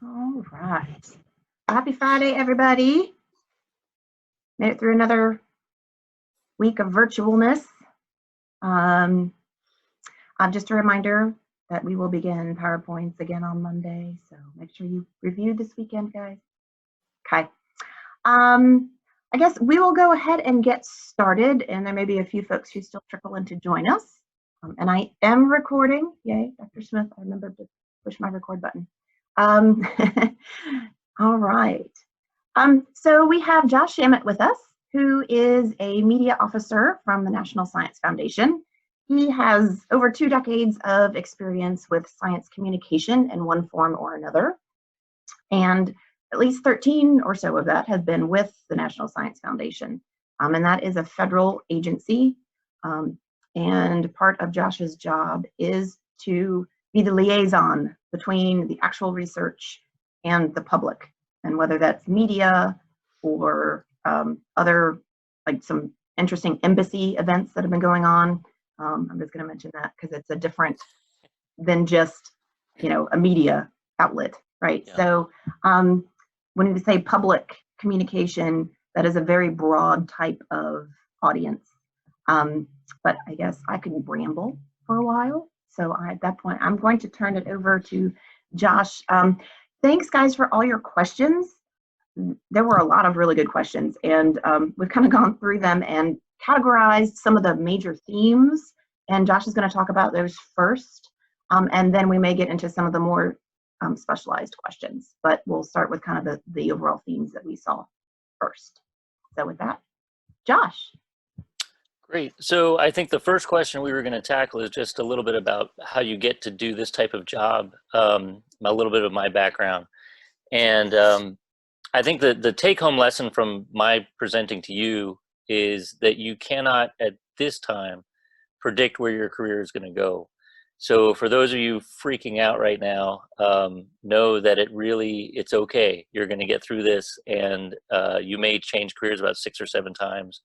All right. Happy Friday, everybody. Made it through another week of virtualness. Just a reminder that we will begin PowerPoints again on Monday, so make sure you review this weekend, guys. Okay. I guess we will go ahead and get started, and there may be a few folks who still trickle in to join us. And I am recording. Yay, Dr. Smith, I remembered to push my record button. All right. So we have Josh Chamot with us, who is a media officer from the National Science Foundation. He has over 2 decades of experience with science communication in one form or another. And at least 13 or so of that has been with the National Science Foundation. And that is a federal agency. And part of Josh's job is to be the liaison between the actual research and the public, and whether that's media or other, like some interesting embassy events that have been going on. I'm just going to mention that because it's a different than just, a media outlet, right? Yeah. So when we say public communication, that is a very broad type of audience. But I guess I could ramble for a while. So at that point, I'm going to turn it over to Josh. Thanks, guys, for all your questions. There were a lot of really good questions, and we've kind of gone through them and categorized some of the major themes, and Josh is going to talk about those first, and then we may get into some of the more specialized questions, but we'll start with kind of the overall themes that we saw first. So with that, Josh. Great. So I think the first question we were going to tackle is just a little bit about how you get to do this type of job, a little bit of my background. And I think the take-home lesson from my presenting to you is that you cannot, at this time, predict where your career is going to go. So for those of you freaking out right now, know that it's okay. You're going to get through this, and you may change careers about 6 or 7 times.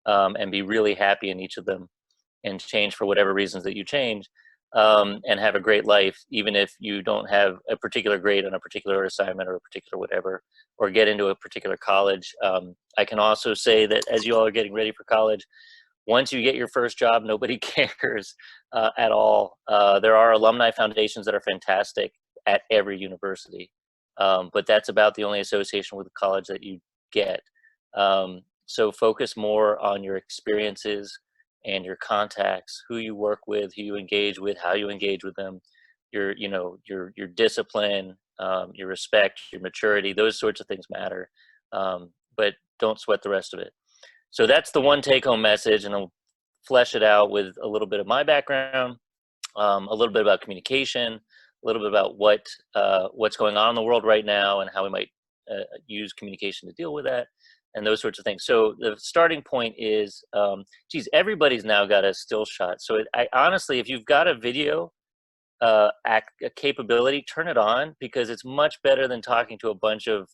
And be really happy in each of them, and change for whatever reasons that you change, and have a great life, even if you don't have a particular grade on a particular assignment or a particular whatever, or get into a particular college. I can also say that as you all are getting ready for college, once you get your first job, nobody cares at all. There are alumni foundations that are fantastic at every university, but that's about the only association with the college that you get. So focus more on your experiences and your contacts, who you work with, who you engage with, how you engage with them, your discipline, your respect, your maturity. Those sorts of things matter, but don't sweat the rest of it. So that's the one take-home message, and I'll flesh it out with a little bit of my background, a little bit about communication, a little bit about what's going on in the world right now, and how we might use communication to deal with that, and those sorts of things. So the starting point is, everybody's now got a still shot. So I honestly, if you've got a video a capability, turn it on, because it's much better than talking to a bunch of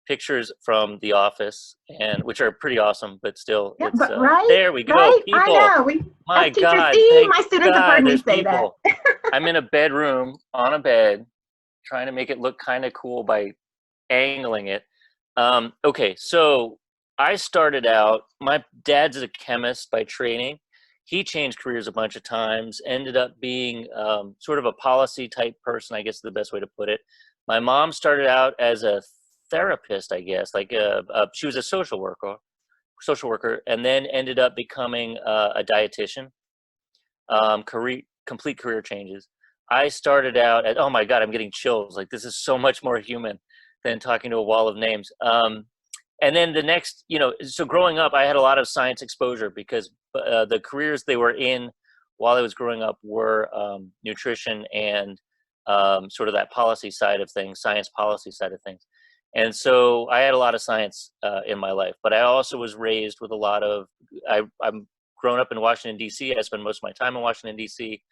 pictures from The Office, and which are pretty awesome, but still, yeah, it's but right, there we go. Right, people. I know. My as teachers God, see, my students have heard me say people. that. I'm in a bedroom on a bed, trying to make it look kind of cool by angling it. Okay, so I started out, my dad's a chemist by training. He changed careers a bunch of times, ended up being sort of a policy type person, I guess is the best way to put it. My mom started out as a therapist, I guess, she was a social worker, and then ended up becoming a dietitian. Complete career changes. I started out at, oh my God, I'm getting chills. This is so much more human than talking to a wall of names. And then the next, so growing up, I had a lot of science exposure, because the careers they were in while I was growing up were nutrition and sort of that policy side of things, science policy side of things. And so I had a lot of science in my life, but I also was raised with a lot of, I'm grown up in Washington, D.C. I spend most of my time in Washington, D.C.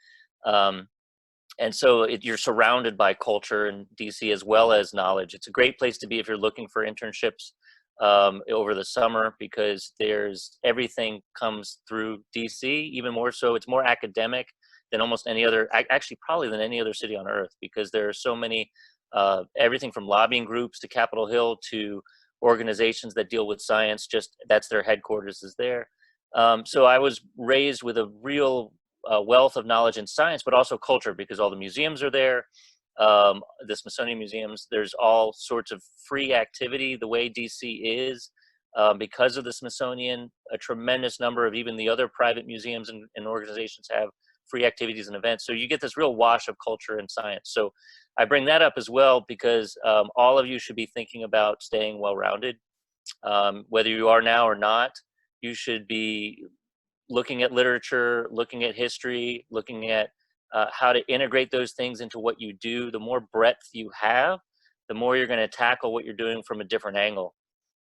And so you're surrounded by culture in DC as well as knowledge. It's a great place to be if you're looking for internships over the summer, because everything comes through DC, even more so. It's more academic than almost any other, actually probably than any other city on earth, because there are so many everything from lobbying groups to Capitol Hill to organizations that deal with science. Just that's their headquarters is there. So I was raised with a real wealth of knowledge in science, but also culture, because all the museums are there. The Smithsonian museums, there's all sorts of free activity the way DC is. Because of the Smithsonian, a tremendous number of even the other private museums and organizations have free activities and events. So you get this real wash of culture and science. So I bring that up as well because all of you should be thinking about staying well-rounded. Whether you are now or not, you should be looking at literature, looking at history, looking at how to integrate those things into what you do. The more breadth you have, the more you're going to tackle what you're doing from a different angle.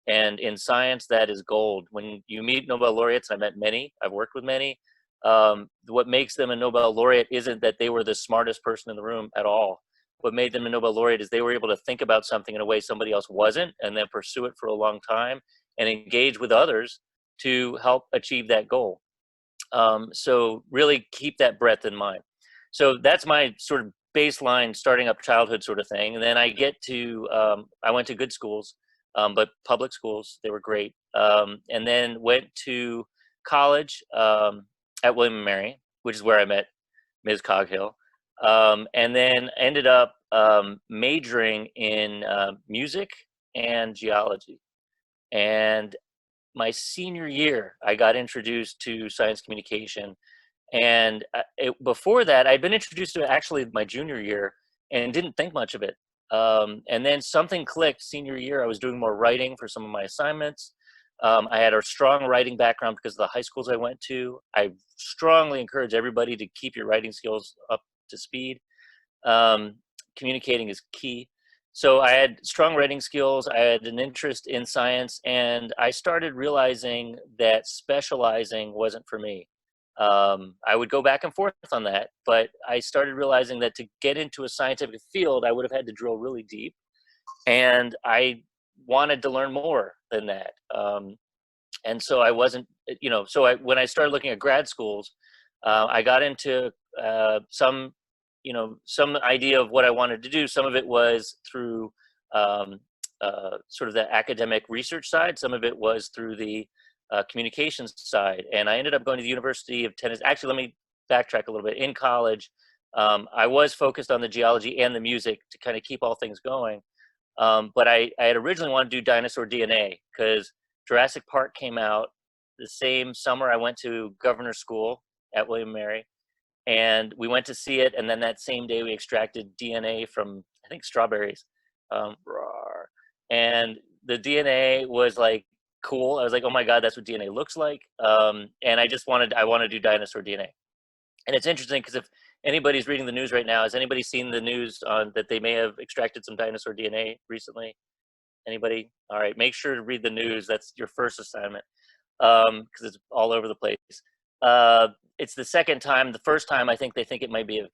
And in science, that is gold. When you meet Nobel laureates, and I met many, I've worked with many, what makes them a Nobel laureate isn't that they were the smartest person in the room at all. What made them a Nobel laureate is they were able to think about something in a way somebody else wasn't, and then pursue it for a long time and engage with others to help achieve that goal. So really keep that breadth in mind. So that's my sort of baseline starting up childhood sort of thing. And then I get to, I went to good schools, but public schools, they were great. And then went to college at William & Mary, which is where I met Ms. Coghill. And then ended up majoring in music and geology. And my senior year, I got introduced to science communication. And before that, I'd been introduced to it actually my junior year and didn't think much of it. And then something clicked senior year. I was doing more writing for some of my assignments. I had a strong writing background because of the high schools I went to. I strongly encourage everybody to keep your writing skills up to speed. Communicating is key. So I had strong writing skills. I had an interest in science, and I started realizing that specializing wasn't for me. I would go back and forth on that, but I started realizing that to get into a scientific field, I would have had to drill really deep, and I wanted to learn more than that. And so I wasn't, when I started looking at grad schools, I got into some idea of what I wanted to do. Some of it was through sort of the academic research side. Some of it was through the communications side. And I ended up going to the University of Tennessee. Actually, let me backtrack a little bit. In college, I was focused on the geology and the music to kind of keep all things going. But I had originally wanted to do Dinosaur DNA because Jurassic Park came out the same summer I went to governor's school at William & Mary. And we went to see it, and then that same day we extracted DNA from, I think, strawberries. And the DNA was like cool. I was like, oh my God, that's what DNA looks like. And I want to do Dinosaur DNA. And it's interesting because if anybody's reading the news right now, has anybody seen the news on that they may have extracted some dinosaur DNA recently? Anybody? All right, make sure to read the news. That's your first assignment because it's all over the place. It's the second time. The first time, I think they think it might be a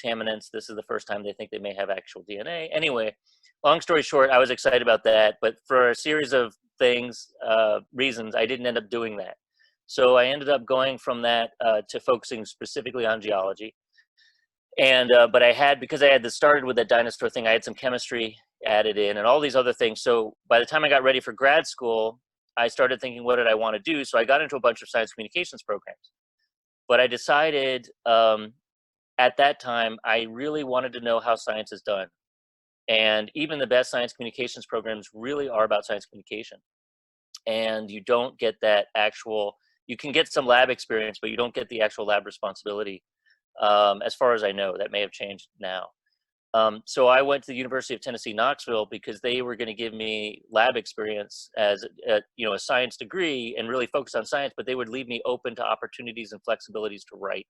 contaminants. This is the first time they think they may have actual DNA. Anyway, long story short, I was excited about that, but for a series of reasons, I didn't end up doing that. So I ended up going from that to focusing specifically on geology. And but because I had this started with that dinosaur thing, I had some chemistry added in and all these other things. So by the time I got ready for grad school, I started thinking, what did I want to do? So I got into a bunch of science communications programs. But I decided at that time, I really wanted to know how science is done. And even the best science communications programs really are about science communication. And you don't get that you can get some lab experience, but you don't get the actual lab responsibility. As far as I know, that may have changed now. So I went to the University of Tennessee, Knoxville, because they were going to give me lab experience as a science degree and really focus on science, but they would leave me open to opportunities and flexibilities to write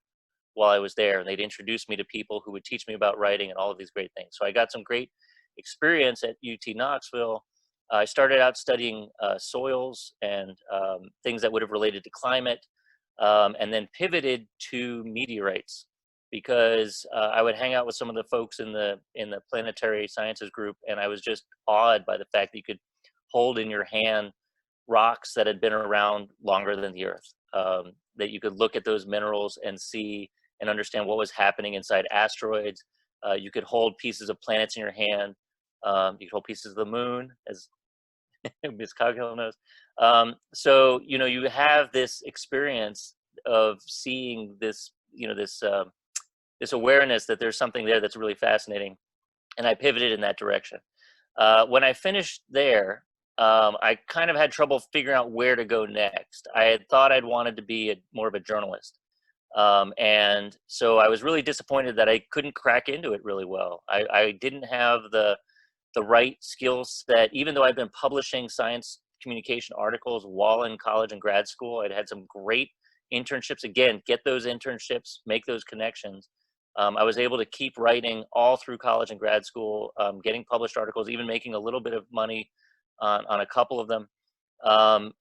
while I was there. And they'd introduce me to people who would teach me about writing and all of these great things. So I got some great experience at UT Knoxville. I started out studying soils and things that would have related to climate, and then pivoted to meteorites. Because I would hang out with some of the folks in the planetary sciences group, and I was just awed by the fact that you could hold in your hand rocks that had been around longer than the Earth, that you could look at those minerals and see and understand what was happening inside asteroids. You could hold pieces of planets in your hand You can hold pieces of the moon, as Miss Coghill knows. So, you know, you have this experience of seeing this, you know, this awareness that there's something there that's really fascinating. And I pivoted in that direction. When I finished there, I kind of had trouble figuring out where to go next. I had thought I'd wanted to be more of a journalist. And so I was really disappointed that I couldn't crack into it really well. I didn't have the right skill set, even though I've been publishing science communication articles while in college and grad school. I'd had some great internships. Again, get those internships, make those connections. I was able to keep writing all through college and grad school, getting published articles, even making a little bit of money on a couple of them,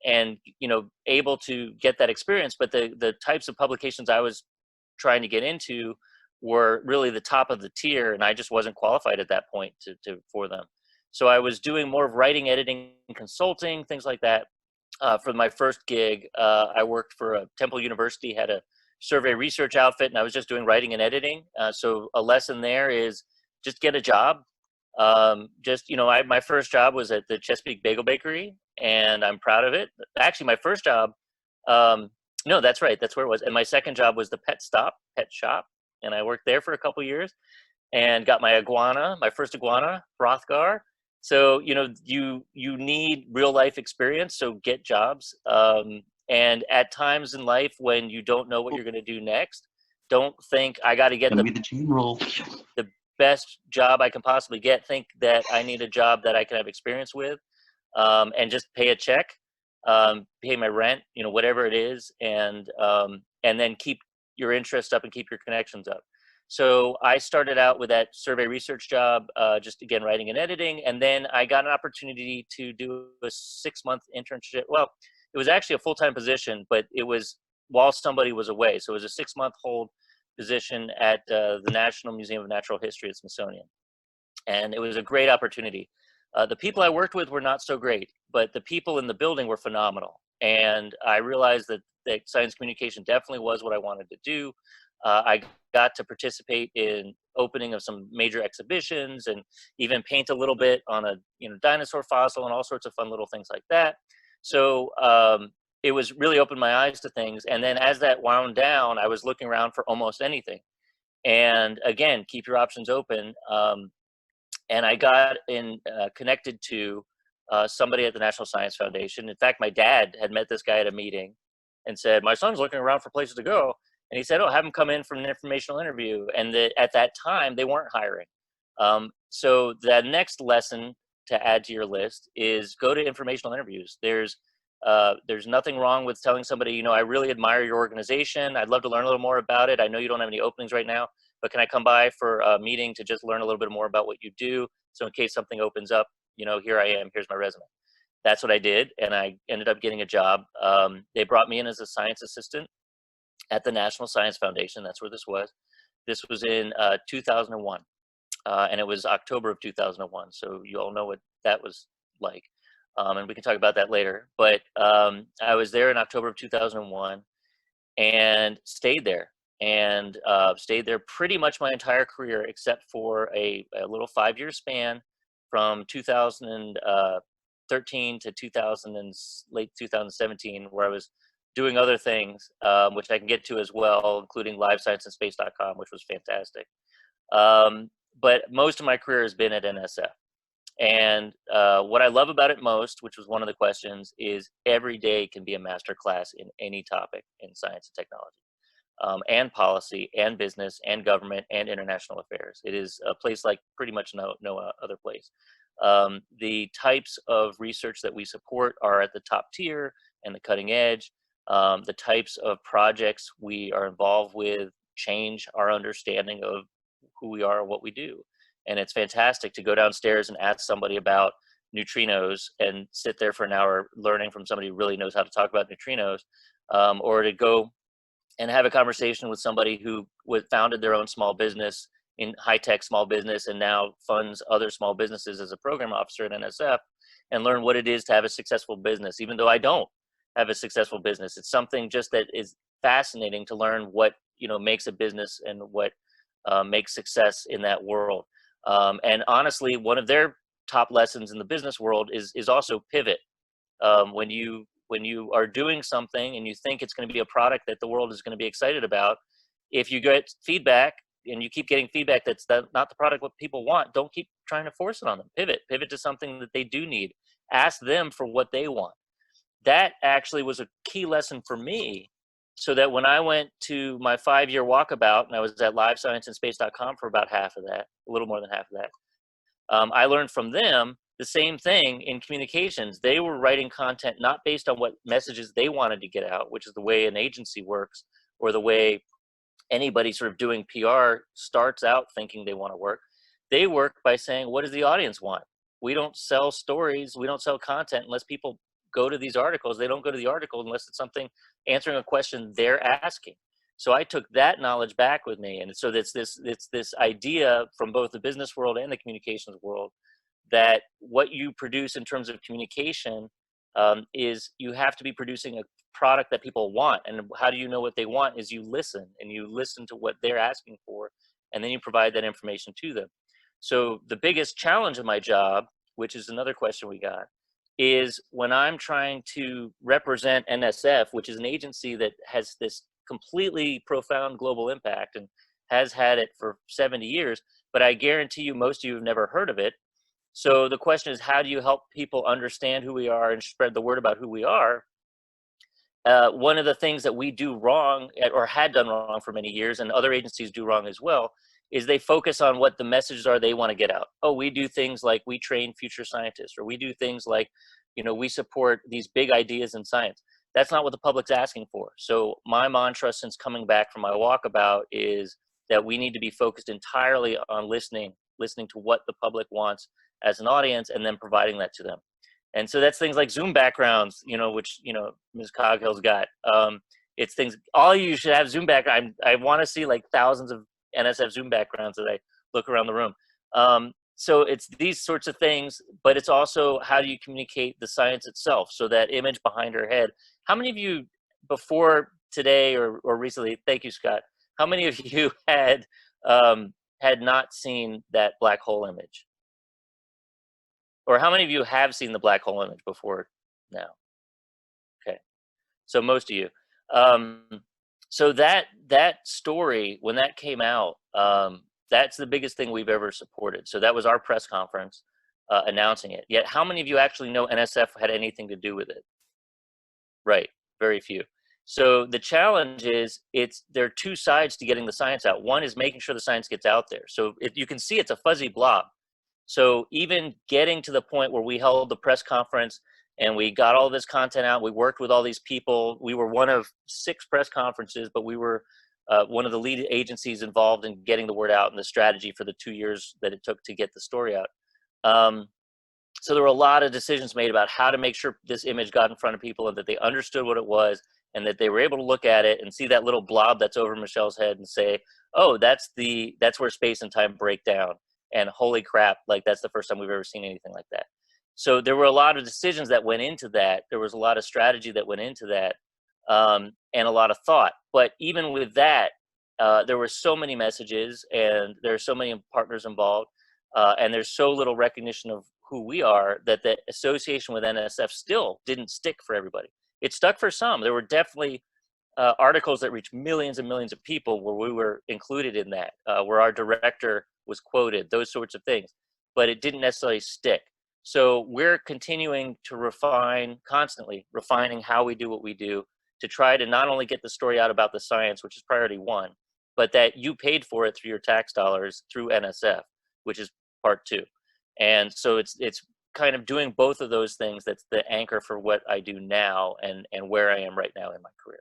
and you know, able to get that experience. But the types of publications I was trying to get into were really the top of the tier, and I just wasn't qualified at that point for them. So I was doing more of writing, editing, consulting, things like that. For my first gig, I worked for Temple University, had a survey research outfit, and I was just doing writing and editing. So a lesson there is just get a job. Just, you know, my first job was at the Chesapeake Bagel Bakery, and I'm proud of it. Actually, my first job, no, that's right, that's where it was. And my second job was the pet shop, and I worked there for a couple years and got my first iguana, Hrothgar. So, you know, you need real life experience, so get jobs. And at times in life when you don't know what you're going to do next, don't think I got to get the best job I can possibly get. Think that I need a job that I can have experience with, and just pay a check, pay my rent, you know, whatever it is, and then keep your interest up and keep your connections up. So I started out with that survey research job, just again writing and editing, and then I got an opportunity to do a 6-month internship. Well, it was actually a full-time position, but it was while somebody was away. So it was a 6-month hold position at the National Museum of Natural History at Smithsonian. And it was a great opportunity. The people I worked with were not so great, but the people in the building were phenomenal. And I realized that science communication definitely was what I wanted to do. I got to participate in opening of some major exhibitions and even paint a little bit on a dinosaur fossil and all sorts of fun little things like that. So it was really opened my eyes to things. And then as that wound down, I was looking around for almost anything. And again, keep your options open. And I got connected to somebody at the National Science Foundation. In fact, my dad had met this guy at a meeting and said, my son's looking around for places to go. And he said, oh, have him come in for an informational interview. And at that time, they weren't hiring. So the next lesson to add to your list is go to informational interviews. There's nothing wrong with telling somebody, you know, I really admire your organization. I'd love to learn a little more about it. I know you don't have any openings right now, but can I come by for a meeting to just learn a little bit more about what you do? So in case something opens up, you know, here I am, here's my resume. That's what I did. And I ended up getting a job. They brought me in as a science assistant at the National Science Foundation. That's where this was. This was in 2001. And it was October of 2001. So you all know what that was like. And we can talk about that later. But I was there in October of 2001 and stayed there. And stayed there pretty much my entire career, except for a little 5-year span from 2013 to late 2017, where I was doing other things, which I can get to as well, including livescienceandspace.com, which was fantastic. But most of my career has been at NSF. And what I love about it most, which was one of the questions, is every day can be a master class in any topic in science and technology, and policy and business and government and international affairs. It is a place like pretty much no other place. The types of research that we support are at the top tier and the cutting edge. The types of projects we are involved with change our understanding of who we are and what we do. And it's fantastic to go downstairs and ask somebody about neutrinos and sit there for an hour learning from somebody who really knows how to talk about neutrinos, or to go and have a conversation with somebody who founded their own small business in high-tech small business and now funds other small businesses as a program officer at NSF, and learn what it is to have a successful business. Even though I don't have a successful business, it's something just that is fascinating to learn what makes a business and what makes success in that world. And honestly, one of their top lessons in the business world is also pivot. When you are doing something and you think it's going to be a product that the world is going to be excited about, if you get feedback and you keep getting feedback that's not the product what people want, don't keep trying to force it on them. Pivot to something that they do need. Ask them for what they want. That actually was a key lesson for me, so that when I went to my 5-year walkabout, and I was at livescienceandspace.com for about half of that, a little more than half of that, I learned from them the same thing in communications. They were writing content not based on what messages they wanted to get out, which is the way an agency works, or the way anybody sort of doing PR starts out thinking they want to work. They work by saying, what does the audience want? We don't sell stories, we don't sell content unless people go to these articles. They don't go to the article unless it's something answering a question they're asking. So I took that knowledge back with me. And so it's this idea from both the business world and the communications world that what you produce in terms of communication is you have to be producing a product that people want. And how do you know what they want is you listen, and you listen to what they're asking for, and then you provide that information to them. So the biggest challenge of my job, which is another question we got, is when I'm trying to represent NSF, which is an agency that has this completely profound global impact and has had it for 70 years, but I guarantee you most of you have never heard of it. So the question is, how do you help people understand who we are and spread the word about who we are? One of the things that we do wrong, or had done wrong for many years, and other agencies do wrong as well, is they focus on what the messages are they want to get out. Oh, we do things like we train future scientists, or we do things like, we support these big ideas in science. That's not what the public's asking for. So my mantra since coming back from my walkabout is that we need to be focused entirely on listening to what the public wants as an audience, and then providing that to them. And so that's things like Zoom backgrounds, which, Ms. Coghill's got. It's things, all you should have Zoom background. I want to see like thousands of NSF Zoom backgrounds as I look around the room. So it's these sorts of things, but it's also how do you communicate the science itself? So that image behind her head. How many of you before today or recently, thank you, Scott, how many of you had not seen that black hole image? Or how many of you have seen the black hole image before now? Okay, so most of you. So that story, when that came out, that's the biggest thing we've ever supported. So that was our press conference announcing it. Yet how many of you actually know NSF had anything to do with it? Right, very few. So the challenge is there are two sides to getting the science out. One is making sure the science gets out there. So you can see it's a fuzzy blob. So even getting to the point where we held the press conference and we got all this content out, we worked with all these people. We were one of 6 press conferences, but we were one of the lead agencies involved in getting the word out and the strategy for the 2 years that it took to get the story out. So there were a lot of decisions made about how to make sure this image got in front of people and that they understood what it was, and that they were able to look at it and see that little blob that's over Michelle's head and say, oh, that's where space and time break down. And holy crap, like that's the first time we've ever seen anything like that. So there were a lot of decisions that went into that. There was a lot of strategy that went into that, and a lot of thought. But even with that, there were so many messages, and there are so many partners involved, and there's so little recognition of who we are that the association with NSF still didn't stick for everybody. It stuck for some. There were definitely articles that reached millions and millions of people where we were included in that, where our director was quoted, those sorts of things, but it didn't necessarily stick. So we're continuing to refine, constantly refining how we do what we do to try to not only get the story out about the science, which is priority 1, but that you paid for it through your tax dollars through NSF, which is part 2. And so it's kind of doing both of those things that's the anchor for what I do now and where I am right now in my career.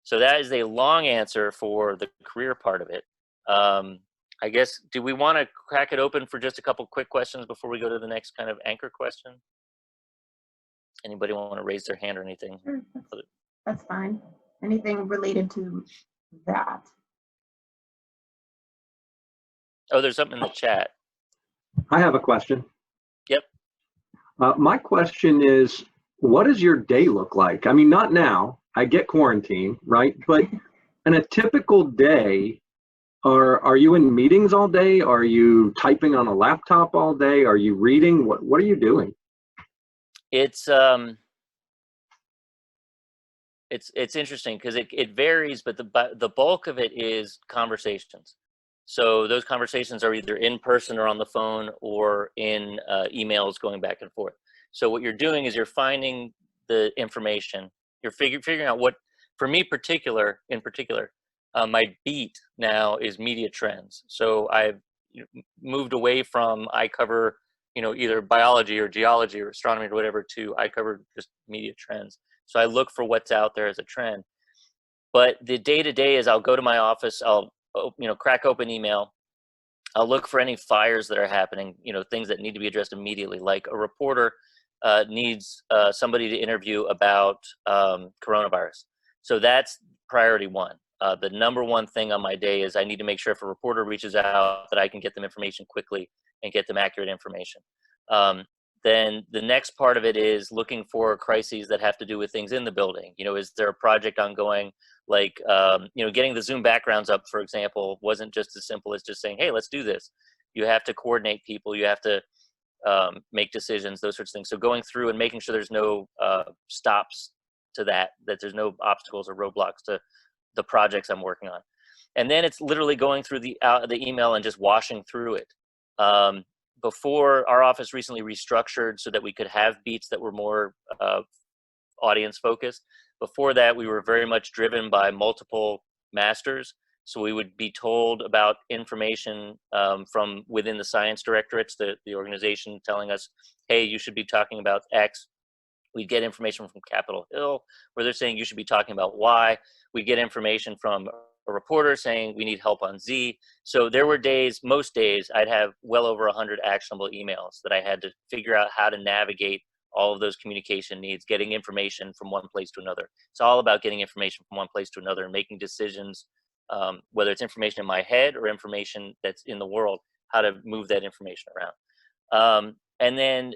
So that is a long answer for the career part of it. I guess, do we want to crack it open for just a couple quick questions before we go to the next kind of anchor question? Anybody want to raise their hand or anything? Sure, that's fine. Anything related to that? Oh, there's something in the chat. I have a question. Yep. My question is, what does your day look like? I mean, not now. I get quarantine, right? But in a typical day, Are you in meetings all day? Are you typing on a laptop all day? Are you reading? What are you doing? It's interesting because it varies, but the bulk of it is conversations. So those conversations are either in person or on the phone or in emails going back and forth. So what you're doing is you're finding the information. You're figuring out what, for me in particular, my beat now is media trends. So I've moved away from I cover either biology or geology or astronomy or whatever to I cover just media trends. So I look for what's out there as a trend. But the day to day is I'll go to my office, I'll crack open email, I'll look for any fires that are happening, things that need to be addressed immediately. Like a reporter needs somebody to interview about coronavirus. So that's priority one. The number one thing on my day is I need to make sure if a reporter reaches out that I can get them information quickly and get them accurate information. Then the next part of it is looking for crises that have to do with things in the building. Is there a project ongoing? Like, getting the Zoom backgrounds up, for example, wasn't just as simple as just saying, hey, let's do this. You have to coordinate people. You have to make decisions, those sorts of things. So going through and making sure there's no stops to that there's no obstacles or roadblocks to the projects I'm working on. And then it's literally going through the email and just washing through it. Before, our office recently restructured so that we could have beats that were more audience focused. Before that, we were very much driven by multiple masters. So we would be told about information from within the science directorates, the organization telling us, hey, you should be talking about X. We'd get information from Capitol Hill where they're saying you should be talking about Y. We get information from a reporter saying we need help on Z. So there were days, most days, I'd have well over 100 actionable emails that I had to figure out how to navigate all of those communication needs, getting information from one place to another. It's all about getting information from one place to another and making decisions, whether it's information in my head or information that's in the world, how to move that information around. And then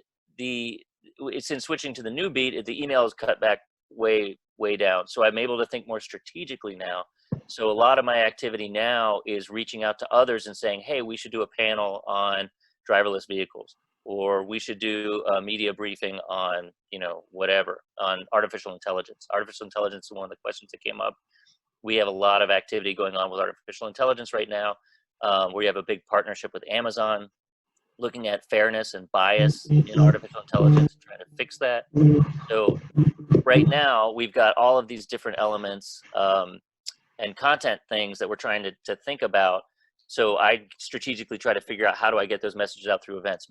since switching to the new beat, the email is cut back way down. So I'm able to think more strategically now. So a lot of my activity now is reaching out to others and saying, hey, we should do a panel on driverless vehicles, or we should do a media briefing on, whatever, on artificial intelligence. Artificial intelligence is one of the questions that came up. We have a lot of activity going on with artificial intelligence right now. We have a big partnership with Amazon, looking at fairness and bias in artificial intelligence, trying to fix that. So right now, we've got all of these different elements and content things that we're trying to think about. So I strategically try to figure out how do I get those messages out through events.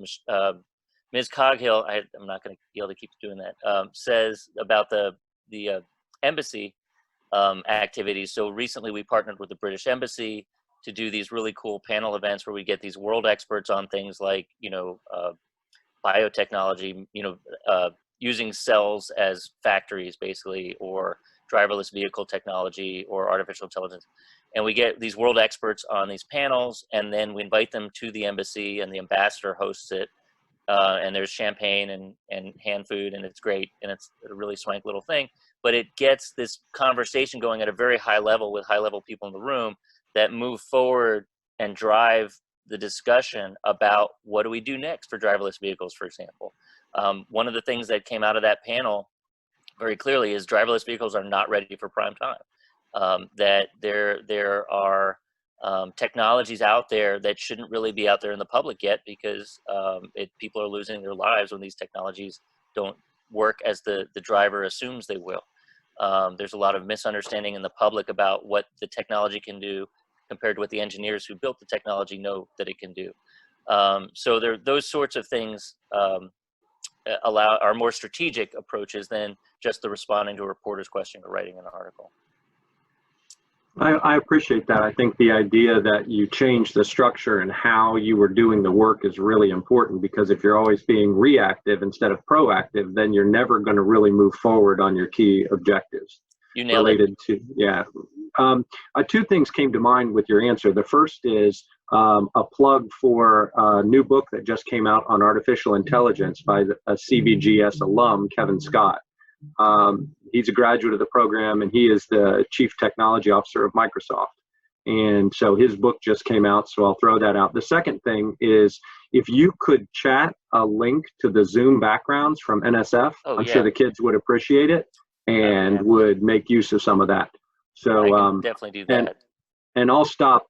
Ms. Coghill, I'm not going to be able to keep doing that, says about the embassy activities. So recently we partnered with the British Embassy to do these really cool panel events where we get these world experts on things like, biotechnology, using cells as factories basically, or driverless vehicle technology or artificial intelligence. And we get these world experts on these panels, and then we invite them to the embassy, and the ambassador hosts it. And there's champagne and hand food, and it's great, and it's a really swank little thing. But it gets this conversation going at a very high level with high-level people in the room that move forward and drive the discussion about what do we do next for driverless vehicles, for example. One of the things that came out of that panel very clearly is driverless vehicles are not ready for prime time. That there are technologies out there that shouldn't really be out there in the public yet, because people are losing their lives when these technologies don't work as the driver assumes they will. There's a lot of misunderstanding in the public about what the technology can do compared to what the engineers who built the technology know that it can do. So those sorts of things are more strategic approaches than just the responding to a reporter's question or writing an article. I appreciate that. I think the idea that you change the structure and how you were doing the work is really important, because if you're always being reactive instead of proactive, then you're never going to really move forward on your key objectives. You nailed it. Two things came to mind with your answer. The first is a plug for a new book that just came out on artificial intelligence by a CVGS alum, Kevin Scott. He's a graduate of the program, and he is the Chief Technology Officer of Microsoft. And so his book just came out, so I'll throw that out. The second thing is, if you could chat a link to the Zoom backgrounds from NSF, I'm sure the kids would appreciate it and would make use of some of that. So I can definitely do that. And I'll stop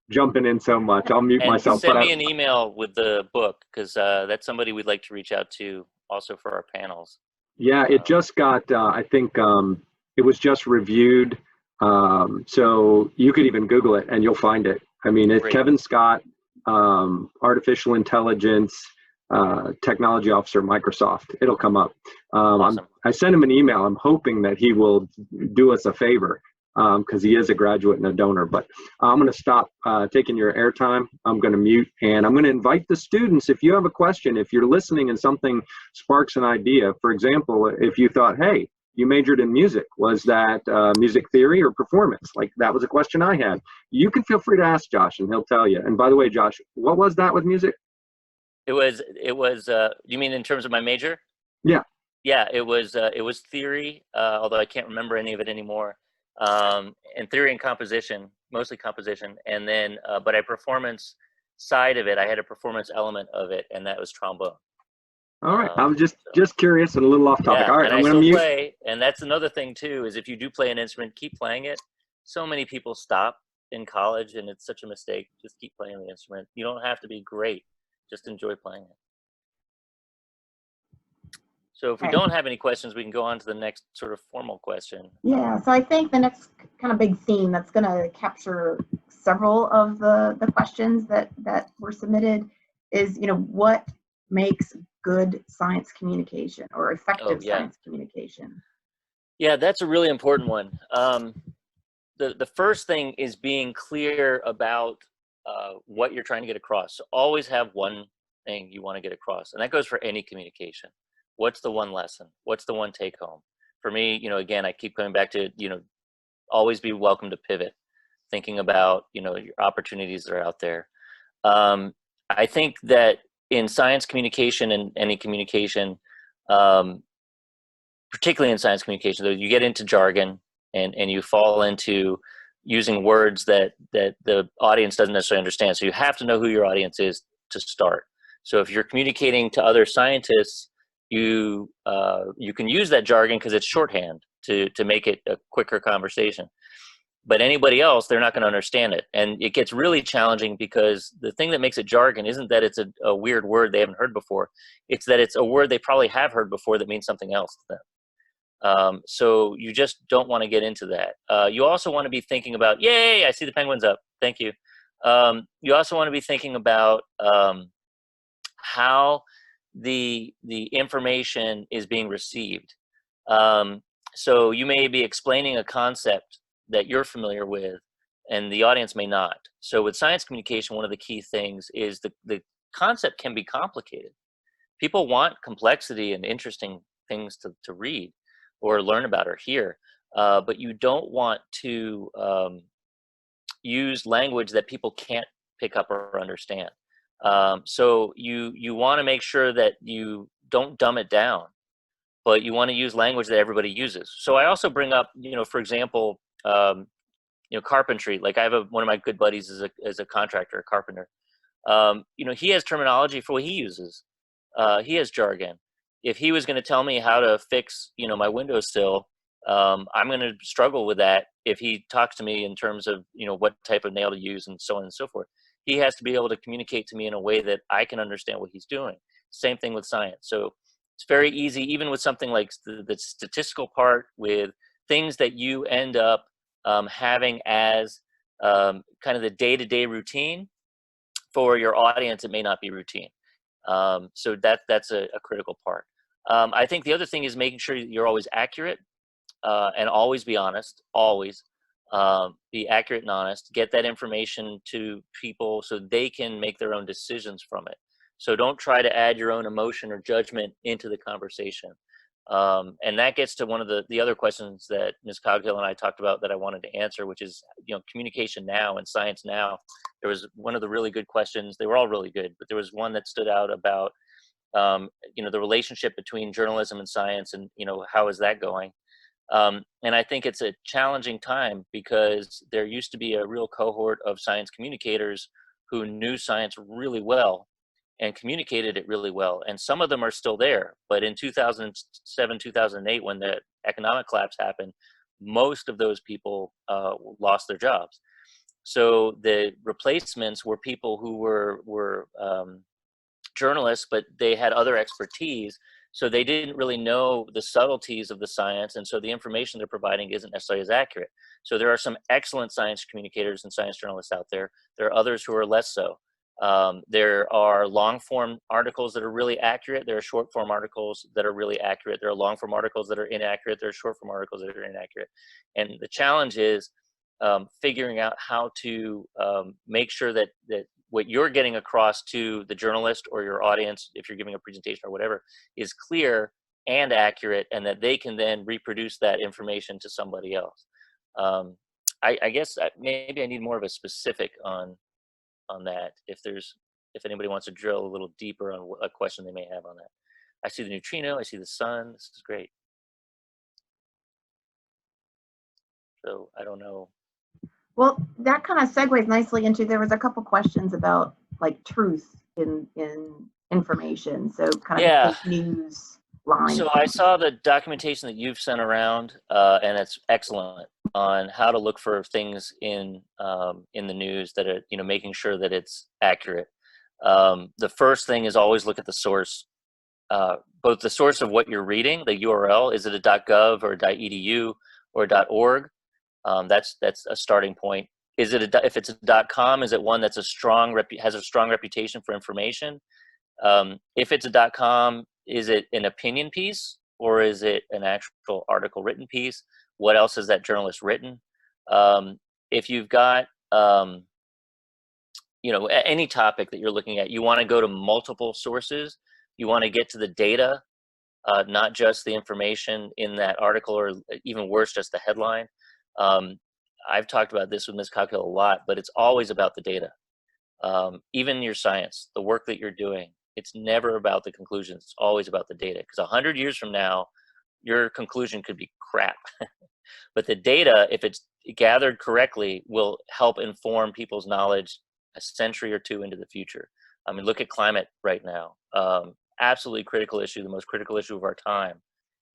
jumping in so much. I'll mute myself. Send me an email with the book, because that's somebody we'd like to reach out to also for our panels. Yeah, it just got, I think it was just reviewed. So you could even Google it and you'll find it. I mean, it's Kevin Scott, artificial intelligence, technology officer, Microsoft. It'll come up. Awesome. I sent him an email. I'm hoping that he will do us a favor, because he is a graduate and a donor. But I'm going to stop taking your airtime. I'm going to mute, and I'm going to invite the students. If you have a question, if you're listening and something sparks an idea, for example, if you thought, hey, you majored in music, was that music theory or performance? Like, that was a question I had. You can feel free to ask Josh, and he'll tell you. And by the way, Josh, what was that with music? It was, you mean in terms of my major? Yeah. Yeah, it was theory, although I can't remember any of it anymore. And theory and composition, mostly composition. And then, but a performance side of it, I had a performance element of it, and that was trombone. All right, I'm just curious and a little off topic. Yeah, All right, and I'm going to mute. Play, and that's another thing too, is if you do play an instrument, keep playing it. So many people stop in college, and it's such a mistake. Just keep playing the instrument. You don't have to be great. Just enjoy playing it. So if we don't have any questions, we can go on to the next sort of formal question. Yeah, so I think the next kind of big theme that's going to capture several of the questions that were submitted is, what makes good science communication or effective science communication? Yeah, that's a really important one. The first thing is being clear about what you're trying to get across. So always have one thing you want to get across, and that goes for any communication. What's the one lesson? What's the one take home? For me, again, I keep coming back to, always be welcome to pivot, thinking about, your opportunities that are out there. I think that in science communication and any communication, particularly in science communication, though, you get into jargon and you fall into using words that the audience doesn't necessarily understand. So you have to know who your audience is to start. So if you're communicating to other scientists, you can use that jargon because it's shorthand to make it a quicker conversation. But anybody else, they're not going to understand it. And it gets really challenging because the thing that makes it jargon isn't that it's a weird word they haven't heard before. It's that it's a word they probably have heard before that means something else to them. So you just don't want to get into that. You also want to be thinking about, yay, I see the penguins up. Thank you. You also want to be thinking about how the information is being received. So you may be explaining a concept that you're familiar with and the audience may not. So with science communication, one of the key things is the concept can be complicated. People want complexity and interesting things to read or learn about or hear, but you don't want to use language that people can't pick up or understand. So you want to make sure that you don't dumb it down, but you want to use language that everybody uses. So I also bring up, for example, carpentry. Like I have one of my good buddies is a contractor, a carpenter. He has terminology for what he uses. He has jargon. If he was going to tell me how to fix, my windowsill, I'm going to struggle with that if he talks to me in terms of, what type of nail to use and so on and so forth. He has to be able to communicate to me in a way that I can understand what he's doing. Same thing with science. So it's very easy, even with something like the statistical part, with things that you end up having as kind of the day-to-day routine. For your audience, it may not be routine. So that's a critical part. I think the other thing is making sure you're always accurate and always be honest, always. Be accurate and honest, get that information to people so they can make their own decisions from it. So don't try to add your own emotion or judgment into the conversation. And that gets to one of the other questions that Ms. Coghill and I talked about that I wanted to answer, which is, communication now and science now. There was one of the really good questions. They were all really good, but there was one that stood out about, the relationship between journalism and science and, how is that going? And I think it's a challenging time because there used to be a real cohort of science communicators who knew science really well and communicated it really well. And some of them are still there. But in 2007, 2008, when the economic collapse happened, most of those people lost their jobs. So the replacements were people who were journalists, but they had other expertise. So they didn't really know the subtleties of the science. And so the information they're providing isn't necessarily as accurate. So there are some excellent science communicators and science journalists out there. There are others who are less so. There are long form articles that are really accurate. There are short form articles that are really accurate. There are long form articles that are inaccurate. There are short form articles that are inaccurate. And the challenge is figuring out how to make sure that what you're getting across to the journalist or your audience, if you're giving a presentation or whatever, is clear and accurate, and that they can then reproduce that information to somebody else. I guess maybe I need more of a specific on that. If anybody wants to drill a little deeper on a question they may have on that. I see the neutrino, I see the sun. This is great. So I don't know. Well, that kind of segues nicely into, there was a couple questions about like truth in information. So kind of the fake news line. So I saw the documentation that you've sent around, and it's excellent on how to look for things in the news that are, making sure that it's accurate. The first thing is always look at the source, both the source of what you're reading, the URL. Is it a .gov or .edu or .org? That's a starting point. Is it if it's a .com, is it one that's has a strong reputation for information? If it's a .com, is it an opinion piece or is it an actual article written piece? What else has that journalist written? If you've got any topic that you're looking at, you want to go to multiple sources. You want to get to the data, not just the information in that article, or even worse, just the headline. I've talked about this with Ms. Cockhill a lot, but it's always about the data. Even your science, the work that you're doing, it's never about the conclusions. It's always about the data. Because 100 years from now, your conclusion could be crap. But the data, if it's gathered correctly, will help inform people's knowledge a century or two into the future. I mean, look at climate right now. Absolutely critical issue, the most critical issue of our time.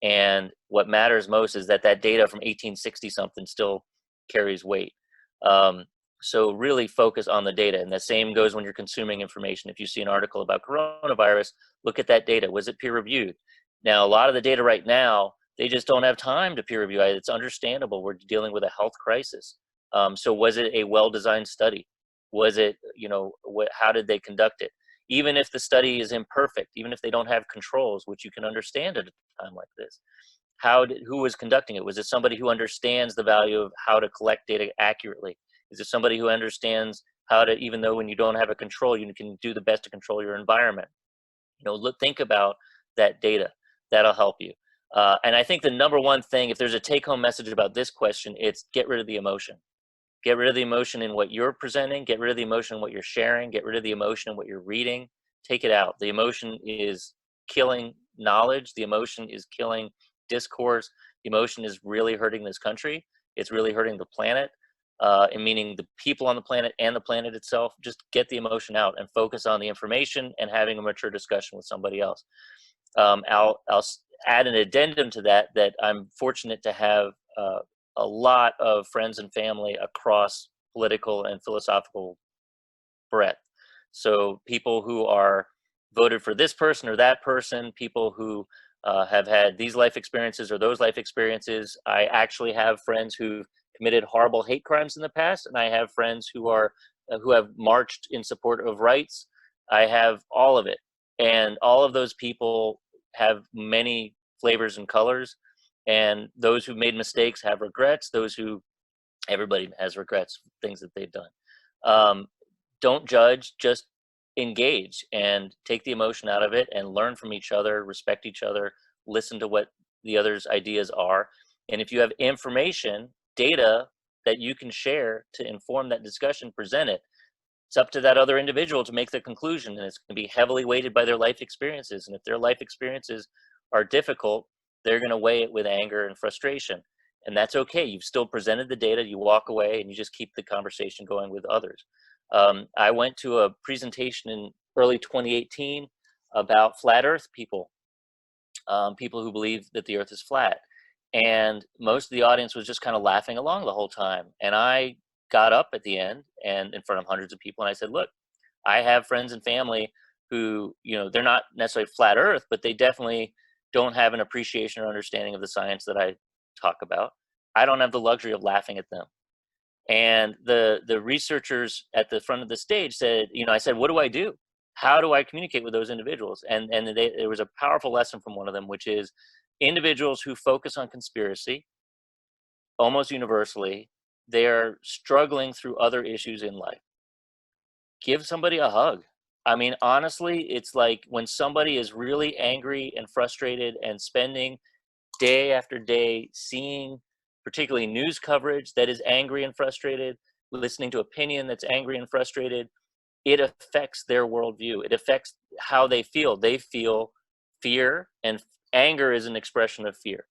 And what matters most is that data from 1860 something still carries weight. So really focus on the data. And the same goes when you're consuming information. If you see an article about coronavirus, look at that data. Was it peer reviewed? Now, a lot of the data right now, they just don't have time to peer review. It's understandable. We're dealing with a health crisis. So was it a well-designed study? Was it, how did they conduct it? Even if the study is imperfect, even if they don't have controls, which you can understand at a time like this, who was conducting it? Was it somebody who understands the value of how to collect data accurately? Is it somebody who understands how to, even though when you don't have a control, you can do the best to control your environment? Think about that data. That'll help you. And I think the number one thing, if there's a take-home message about this question, it's get rid of the emotion. Get rid of the emotion in what you're presenting. Get rid of the emotion in what you're sharing. Get rid of the emotion in what you're reading. Take it out. The emotion is killing knowledge. The emotion is killing discourse. The emotion is really hurting this country. It's really hurting the planet, and meaning the people on the planet and the planet itself. Just get the emotion out and focus on the information and having a mature discussion with somebody else. I'll add an addendum to that I'm fortunate to have a lot of friends and family across political and philosophical breadth. So people who are voted for this person or that person, people who have had these life experiences or those life experiences. I actually have friends who've committed horrible hate crimes in the past, and I have friends who have marched in support of rights. I have all of it. And all of those people have many flavors and colors. And those who made mistakes have regrets. Everybody has regrets, things that they've done. Don't judge, just engage and take the emotion out of it and learn from each other, respect each other, listen to what the other's ideas are. And if you have information, data that you can share to inform that discussion, present it. It's up to that other individual to make the conclusion, and it's going to be heavily weighted by their life experiences. And if their life experiences are difficult, they're going to weigh it with anger and frustration. And that's okay. You've still presented the data, you walk away, and you just keep the conversation going with others. I went to a presentation in early 2018 about flat Earth people, people who believe that the Earth is flat. And most of the audience was just kind of laughing along the whole time. And I got up at the end and in front of hundreds of people, and I said, look, I have friends and family who, you know, they're not necessarily flat Earth, but they definitely don't have an appreciation or understanding of the science that I talk about. I don't have the luxury of laughing at them. And the researchers at the front of the stage said, you know, I said, what do I do? How do I communicate with those individuals? And there was a powerful lesson from one of them, which is individuals who focus on conspiracy, almost universally, they are struggling through other issues in life. Give somebody a hug. I mean, honestly, it's like when somebody is really angry and frustrated and spending day after day seeing particularly news coverage that is angry and frustrated, listening to opinion that's angry and frustrated, it affects their worldview. It affects how they feel. They feel fear, and anger is an expression of fear.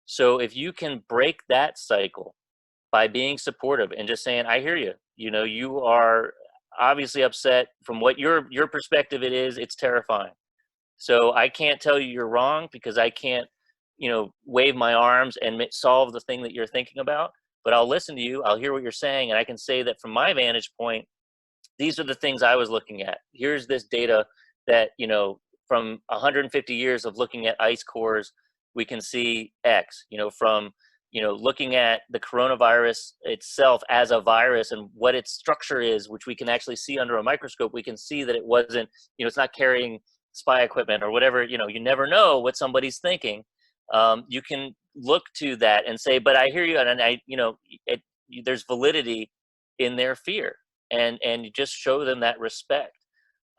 So if you can break that cycle by being supportive and just saying, I hear you, you know, you are obviously upset from what your perspective it is, it's terrifying. So I can't tell you you're wrong because I can't, you know, wave my arms and solve the thing that you're thinking about, but I'll listen to you. I'll hear what you're saying. And I can say that from my vantage point, these are the things I was looking at. Here's this data that, you know, from 150 years of looking at ice cores, we can see X, you know, from, you know, looking at the coronavirus itself as a virus and what its structure is, which we can actually see under a microscope, we can see that it wasn't, you know, it's not carrying spy equipment or whatever, you know, you never know what somebody's thinking. You can look to that and say, but I hear you. And I, you know, there's validity in their fear, and you just show them that respect.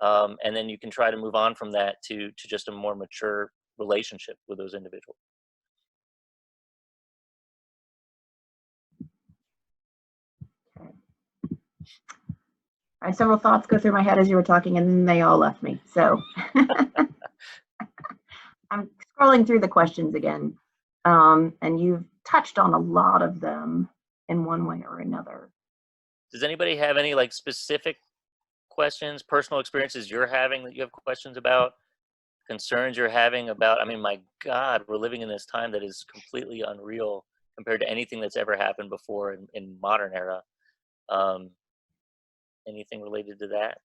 And then you can try to move on from that to just a more mature relationship with those individuals. I had several thoughts go through my head as you were talking, and then they all left me. So I'm scrolling through the questions again, and you've touched on a lot of them in one way or another. Does anybody have any like specific questions, personal experiences you're having that you have questions about, concerns you're having about? I mean, my God, we're living in this time that is completely unreal compared to anything that's ever happened before in modern era. Anything related to that?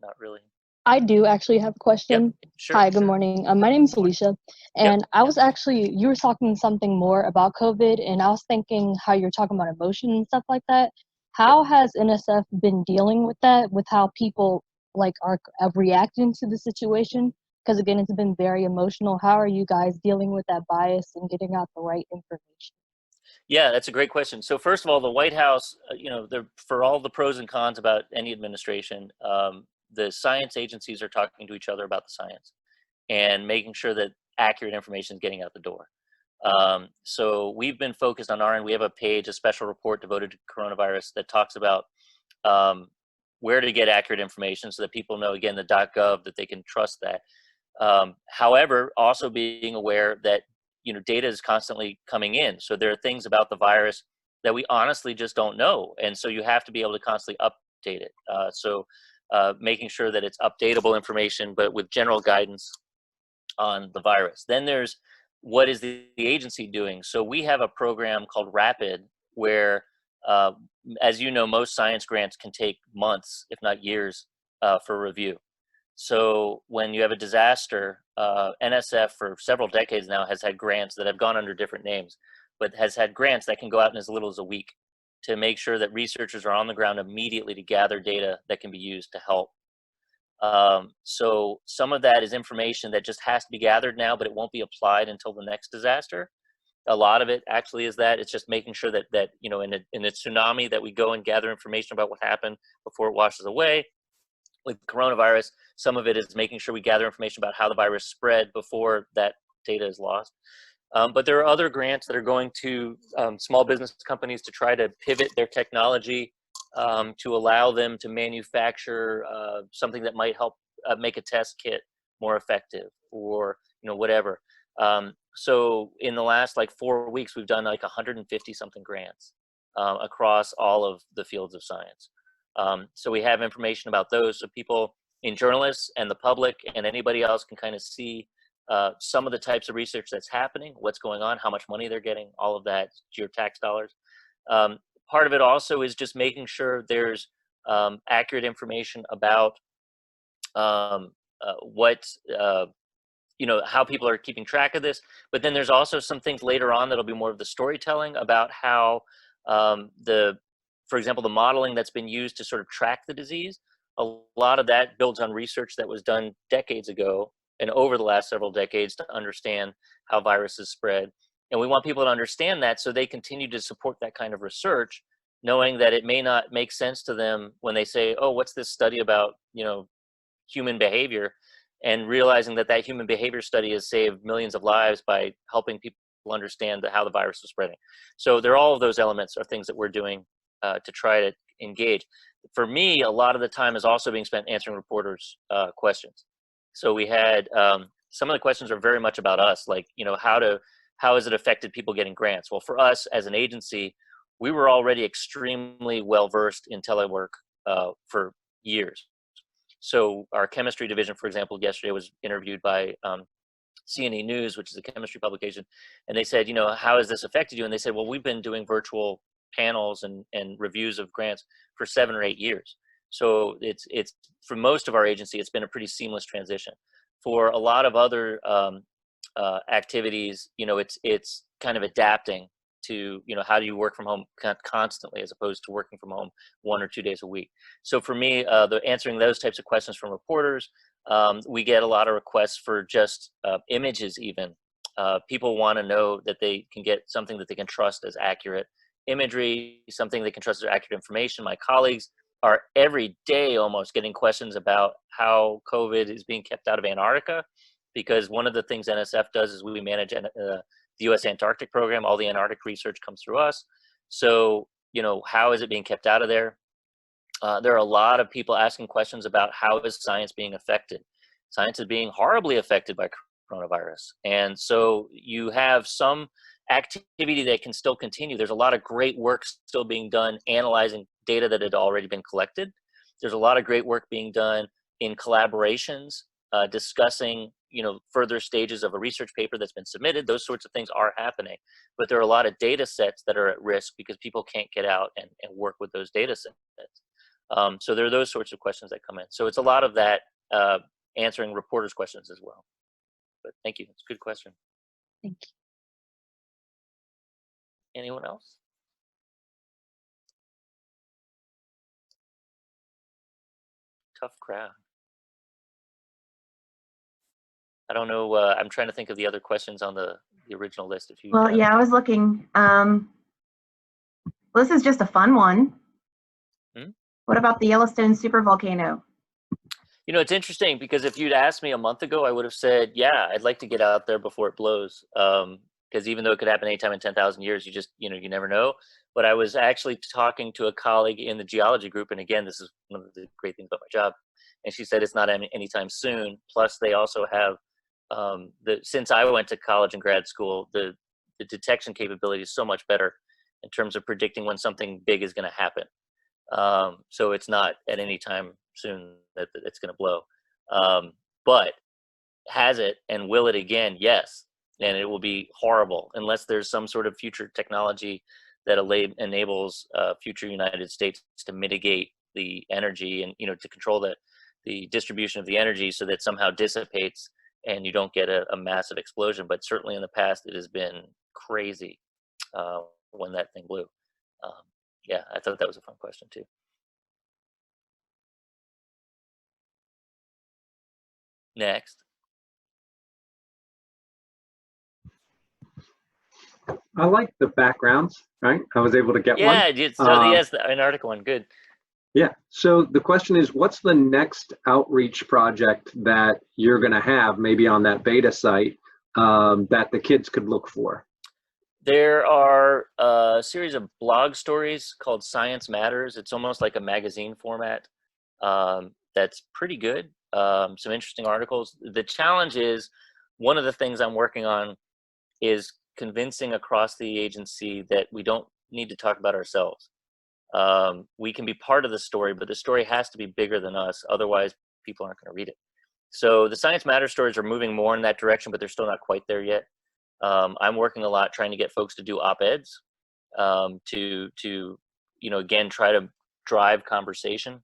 Not really. I do actually have a question. Yep, sure, Hi, good morning. My name is Alicia, and Yep. I was actually, you were talking something more about COVID, and I was thinking how you're talking about emotion and stuff like that. How has NSF been dealing with that, with how people like are reacting to the situation? Because again, it's been very emotional. How are you guys dealing with that bias and getting out the right information? Yeah, that's a great question. So first of all, the White House, you know, for all the pros and cons about any administration, the science agencies are talking to each other about the science and making sure that accurate information is getting out the door. So we've been focused on our end. We have a page, a special report devoted to coronavirus that talks about where to get accurate information so that people know, again, the .gov, that they can trust that. However, also being aware that, you know, data is constantly coming in. So there are things about the virus that we honestly just don't know. And so you have to be able to constantly update it. Making sure that it's updatable information, but with general guidance on the virus. Then there's what is the agency doing? So we have a program called Rapid where, as you know, most science grants can take months, if not years, for review. So when you have a disaster, NSF for several decades now has had grants that have gone under different names, but has had grants that can go out in as little as a week to make sure that researchers are on the ground immediately to gather data that can be used to help. So some of that is information that just has to be gathered now, but it won't be applied until the next disaster. A lot of it actually is that it's just making sure that you know, in a tsunami, that we go and gather information about what happened before it washes away. With coronavirus, some of it is making sure we gather information about how the virus spread before that data is lost. But there are other grants that are going to small business companies to try to pivot their technology to allow them to manufacture something that might help make a test kit more effective, or, you know, whatever. So in the last like 4 weeks, we've done like 150 something grants across all of the fields of science. So we have information about those, so people and journalists and the public and anybody else can kind of see some of the types of research that's happening, what's going on, how much money they're getting, all of that, your tax dollars. Part of it also is just making sure there's accurate information about what how people are keeping track of this. But then there's also some things later on that'll be more of the storytelling about how for example, the modeling that's been used to sort of track the disease, a lot of that builds on research that was done decades ago and over the last several decades to understand how viruses spread. And we want people to understand that so they continue to support that kind of research, knowing that it may not make sense to them when they say, oh, what's this study about, human behavior, and realizing that that human behavior study has saved millions of lives by helping people understand how the virus is spreading. So there are all of those elements are things that we're doing to try to engage. For me, a lot of the time is also being spent answering reporters' questions. So we had some of the questions are very much about us, like, how has it affected people getting grants? Well, for us as an agency, we were already extremely well versed in telework for years. So our chemistry division, for example, yesterday was interviewed by CNE News, which is a chemistry publication, and they said, how has this affected you? And they said, well, we've been doing virtual panels and reviews of grants for 7 or 8 years. So it's for most of our agency, it's been a pretty seamless transition. For a lot of other activities, it's kind of adapting to, how do you work from home constantly as opposed to working from home 1 or 2 days a week. So for me, answering those types of questions from reporters, we get a lot of requests for just images even. People want to know that they can get something that they can trust as accurate imagery, something they can trust as accurate information. My colleagues are every day almost getting questions about how COVID is being kept out of Antarctica, because one of the things NSF does is we manage the U.S. Antarctic program. All the Antarctic research comes through us. So, how is it being kept out of there? There are a lot of people asking questions about how is science being affected. Science is being horribly affected by coronavirus. And so you have some activity that can still continue. There's a lot of great work still being done analyzing data that had already been collected. There's a lot of great work being done in collaborations, discussing further stages of a research paper that's been submitted. Those sorts of things are happening, but there are a lot of data sets that are at risk because people can't get out and work with those data sets. So there are those sorts of questions that come in. So it's a lot of that answering reporters' questions as well. But thank you. It's a good question. Thank you. Anyone else? Tough crowd. I don't know. I'm trying to think of the other questions on the original list. If you. Well, yeah, I was looking. This is just a fun one. What about the Yellowstone supervolcano? It's interesting because if you'd asked me a month ago, I would have said, yeah, I'd like to get out there before it blows. Because even though it could happen anytime in 10,000 years, you just, you never know. But I was actually talking to a colleague in the geology group. And again, this is one of the great things about my job. And she said it's not anytime soon. Plus, they also have, since I went to college and grad school, the detection capability is so much better in terms of predicting when something big is going to happen. So it's not at any time soon that it's going to blow. But has it and will it again? Yes. And it will be horrible unless there's some sort of future technology that enables future United States to mitigate the energy and, to control the distribution of the energy so that somehow dissipates and you don't get a massive explosion. But certainly in the past, it has been crazy when that thing blew. Yeah, I thought that was a fun question too. Next. I like the backgrounds, right? I was able to get one. Yeah, yes, the Antarctica one, good. Yeah, so the question is, what's the next outreach project that you're going to have maybe on that beta site that the kids could look for? There are a series of blog stories called Science Matters. It's almost like a magazine format that's pretty good. Some interesting articles. The challenge is one of the things I'm working on is convincing across the agency that we don't need to talk about ourselves. We can be part of the story, but the story has to be bigger than us. Otherwise, people aren't going to read it. So the Science Matters stories are moving more in that direction, but they're still not quite there yet. I'm working a lot trying to get folks to do op-eds, to again, try to drive conversation.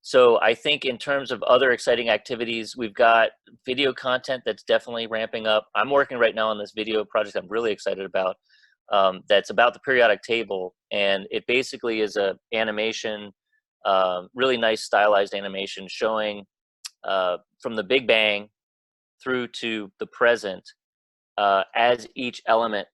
So I think in terms of other exciting activities, we've got video content that's definitely ramping up. I'm working right now on this video project I'm really excited about, that's about the periodic table. And it basically is a animation, really nice stylized animation showing from the Big Bang through to the present, as each element,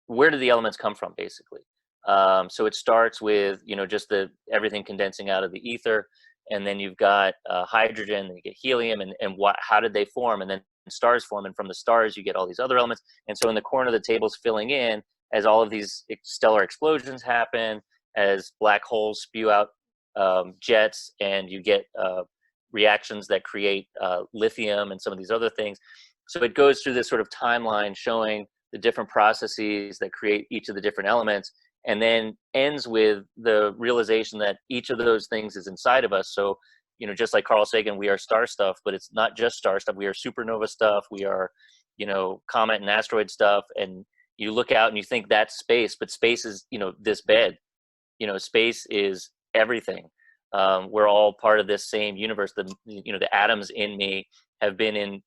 where do the elements come from, basically. So it starts with, just everything condensing out of the ether. And then you've got hydrogen, and you get helium, and how did they form? And then stars form, and from the stars you get all these other elements. And so in the corner the table's filling in as all of these stellar explosions happen, as black holes spew out jets, and you get reactions that create lithium and some of these other things. So it goes through this sort of timeline showing the different processes that create each of the different elements, and then ends with the realization that each of those things is inside of us. So, just like Carl Sagan, we are star stuff, but it's not just star stuff. We are supernova stuff. We are, comet and asteroid stuff. And you look out and you think that's space, but space is, this bed. Space is everything. We're all part of this same universe. The atoms in me have been in,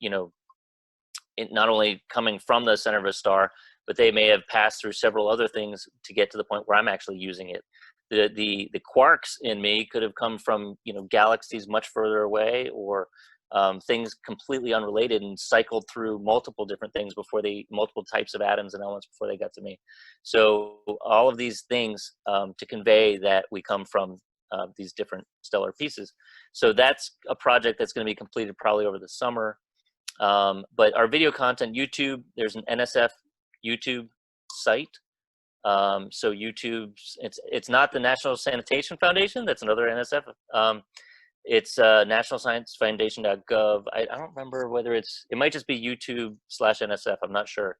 not only coming from the center of a star, but they may have passed through several other things to get to the point where I'm actually using it. The quarks in me could have come from, galaxies much further away, or things completely unrelated, and cycled through multiple different things multiple types of atoms and elements before they got to me. So all of these things to convey that we come from these different stellar pieces. So that's a project that's going to be completed probably over the summer. But our video content, YouTube, there's an NSF YouTube site. So YouTube's, it's not the National Sanitation Foundation, that's another NSF. It's nationalsciencefoundation.gov. I don't remember whether it might just be YouTube/NSF, I'm not sure.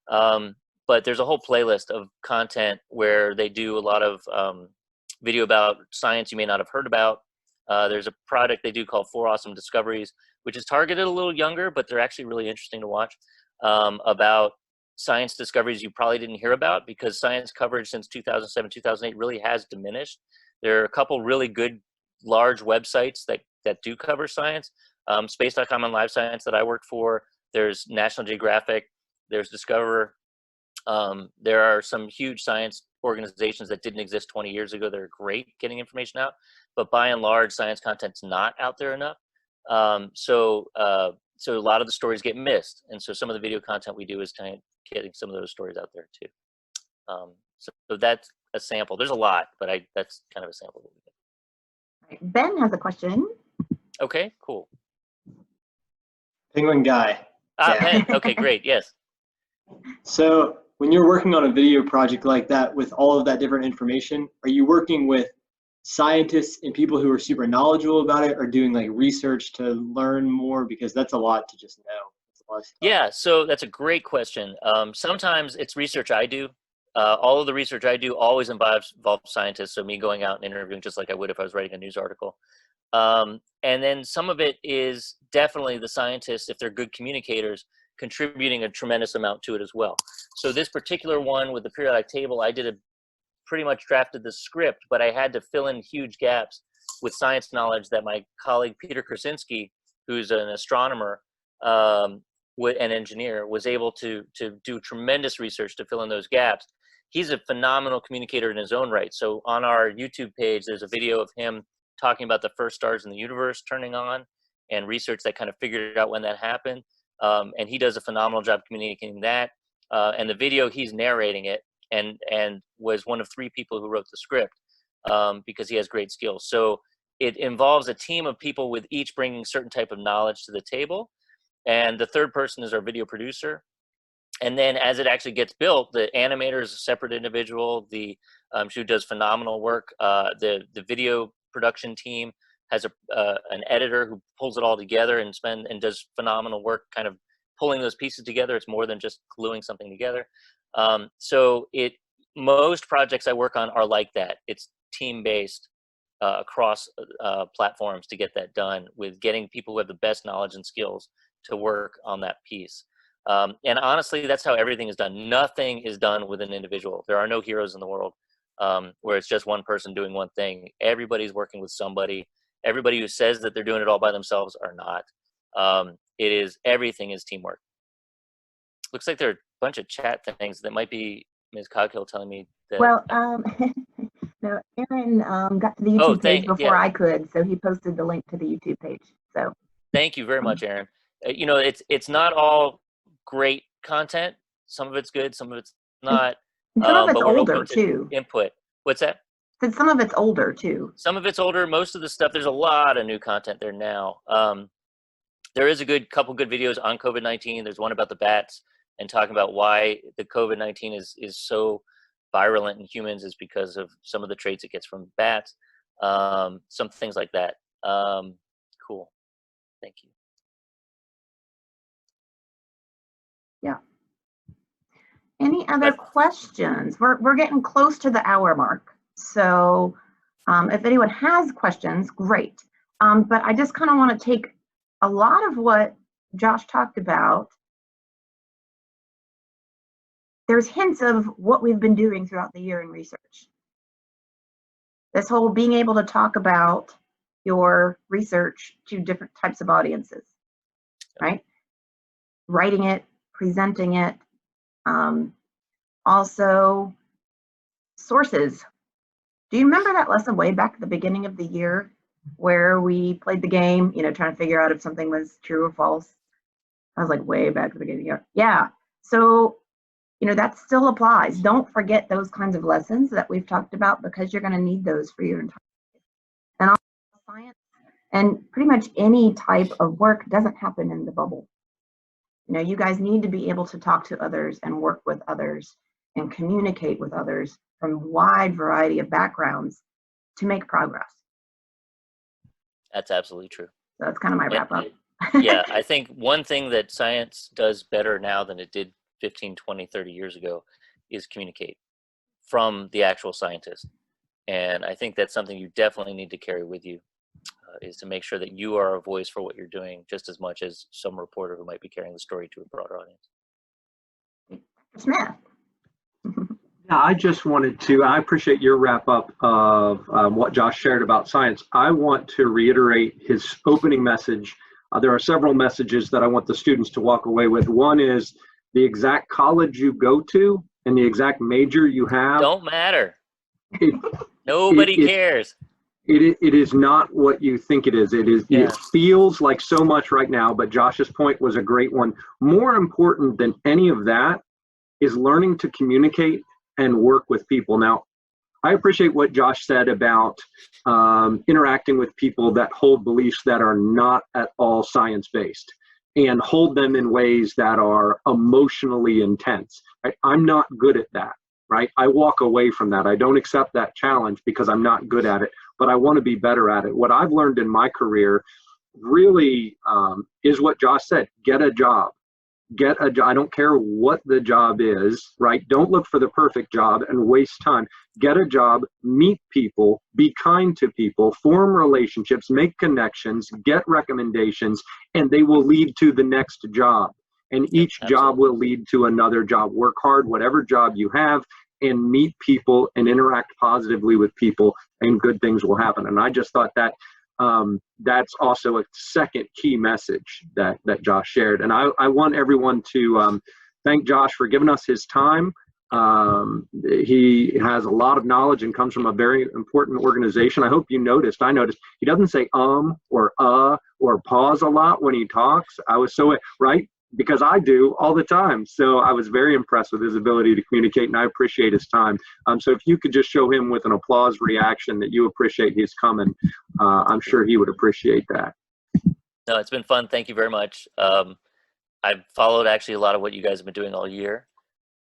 But there's a whole playlist of content where they do a lot of video about science you may not have heard about. There's a product they do called 4 Awesome Discoveries, which is targeted a little younger, but they're actually really interesting to watch, about science discoveries you probably didn't hear about, because science coverage since 2007, 2008 really has diminished. There are a couple really good large websites that do cover science. Space.com and Live Science that I worked for. There's National Geographic. There's Discover. There are some huge science organizations that didn't exist 20 years ago that are great getting information out, but by and large, science content's not out there enough. So a lot of the stories get missed, and so some of the video content we do is kind of getting some of those stories out there too. So that's a sample. There's a lot, but that's kind of a sample. Ben has a question. Okay, cool. Penguin Guy. Ben. Okay, great. Yes. So when you're working on a video project like that with all of that different information, are you working with scientists and people who are super knowledgeable about it, or doing like research to learn more? Because that's a lot to just know. Yeah, so that's a great question. Sometimes it's research I do. All of the research I do always involves scientists, so me going out and interviewing just like I would if I was writing a news article. And then some of it is definitely the scientists, if they're good communicators, contributing a tremendous amount to it as well. So this particular one with the periodic table, I pretty much drafted the script, but I had to fill in huge gaps with science knowledge that my colleague Peter Krasinski, who's an astronomer and engineer, was able to do tremendous research to fill in those gaps. He's a phenomenal communicator in his own right. So on our YouTube page, there's a video of him talking about the first stars in the universe turning on, and research that kind of figured out when that happened. And he does a phenomenal job communicating that. And the video, he's narrating it, and was one of 3 people who wrote the script, because he has great skills. So it involves a team of people with each bringing certain type of knowledge to the table. And the third person is our video producer. And then as it actually gets built, the animator is a separate individual. She does phenomenal work. The video production team has an editor who pulls it all together and does phenomenal work kind of pulling those pieces together. It's more than just gluing something together. So most projects I work on are like that. It's team-based across platforms to get that done, with getting people who have the best knowledge and skills to work on that piece. And honestly, that's how everything is done. Nothing is done with an individual. There are no heroes in the world where it's just one person doing one thing. Everybody's working with somebody. Everybody who says that they're doing it all by themselves are not. Everything is teamwork. Looks like there are a bunch of chat things that might be Ms. Coghill telling me that. Well, no, Aaron got to the YouTube page before I could, so he posted the link to the YouTube page. So thank you very much, Aaron. It's not all great content. Some of it's good, some of it's not. And some of it's older too. Input. What's that? And some of it's older too. Some of it's older. Most of the stuff, there's a lot of new content there now. There is a couple good videos on COVID-19. There's one about the bats and talking about why the COVID-19 is so virulent in humans is because of some of the traits it gets from bats. Some things like that. Cool. Thank you. Yeah. Any other questions? We're getting close to the hour mark. So if anyone has questions, great. But I just kind of want to take a lot of what Josh talked about. There's hints of what we've been doing throughout the year in research. This whole being able to talk about your research to different types of audiences, right? Writing it, presenting it, also sources. Do you remember that lesson way back at the beginning of the year where we played the game, trying to figure out if something was true or false? I was like way back at the beginning of the year. Yeah. So, that still applies. Don't forget those kinds of lessons that we've talked about, because you're going to need those for your entire life. And also science and pretty much any type of work doesn't happen in the bubble. You guys need to be able to talk to others and work with others and communicate with others from a wide variety of backgrounds to make progress. That's absolutely true. So that's kind of my wrap up. Yeah, I think one thing that science does better now than it did 15, 20, 30 years ago is communicate from the actual scientist. And I think that's something you definitely need to carry with you, is to make sure that you are a voice for what you're doing just as much as some reporter who might be carrying the story to a broader audience. Smith. Yeah, I just wanted to, I appreciate your wrap up of what Josh shared about science. I want to reiterate his opening message. There are several messages that I want the students to walk away with. One is the exact college you go to and the exact major you have. Don't matter. Nobody cares. It is not what you think it is. It feels like so much right now, but Josh's point was a great one. More important than any of that is learning to communicate and work with people. Now, I appreciate what Josh said about interacting with people that hold beliefs that are not at all science-based and hold them in ways that are emotionally intense. Right? I'm not good at that, right? I walk away from that. I don't accept that challenge because I'm not good at it, but I want to be better at it. What I've learned in my career really is what Josh said: get a job. Get a job. I don't care what the job is, right? Don't look for the perfect job and waste time. Get a job, meet people, be kind to people, form relationships, make connections, get recommendations, and they will lead to the next job. And each job will lead to another job. Work hard, whatever job you have, and meet people and interact positively with people, and good things will happen. And I just thought that that's also a second key message that Josh shared. And I want everyone to thank Josh for giving us his time. He has a lot of knowledge and comes from a very important organization. I hope you noticed, I noticed, he doesn't say or pause a lot when he talks. I was so, right? Because I do all the time. So I was very impressed with his ability to communicate, and I appreciate his time. So if you could just show him with an applause reaction that you appreciate his coming, I'm sure he would appreciate that. No, it's been fun. Thank you very much. I've followed actually a lot of what you guys have been doing all year,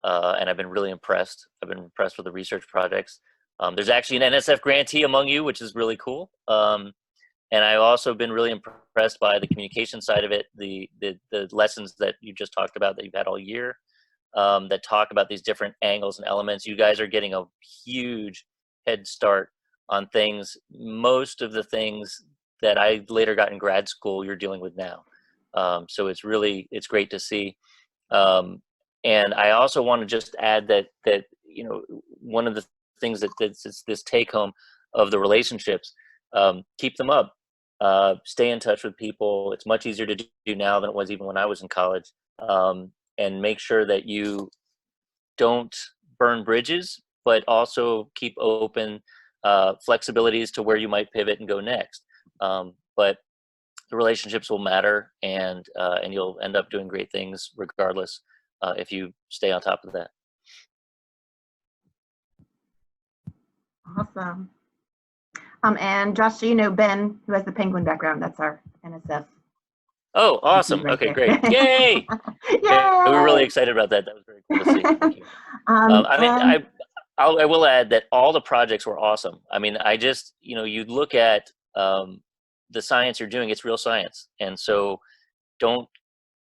and I've been really impressed. I've been impressed with the research projects. There's actually an NSF grantee among you, which is really cool. And I've also been really impressed by the communication side of it, the lessons that you just talked about that you've had all year, that talk about these different angles and elements. You guys are getting a huge head start on things. Most of the things that I later got in grad school, you're dealing with now. So it's great to see. And I also want to just add that you know, one of the things that's this take home of the relationships, keep them up. Stay in touch with people. It's much easier to do now than it was even when I was in college. And make sure that you don't burn bridges, but also keep open flexibilities to where you might pivot and go next. But the relationships will matter, and you'll end up doing great things regardless if you stay on top of that. Awesome. And Josh, so you know Ben, who has the penguin background, that's our NSF. Oh, awesome. Right okay, there. great. Yay! Yay! Yeah, we were really excited about that. That was very cool to see. Thank you. I will add that all the projects were awesome. I mean, I just, you know, you look at the science you're doing, it's real science. And so don't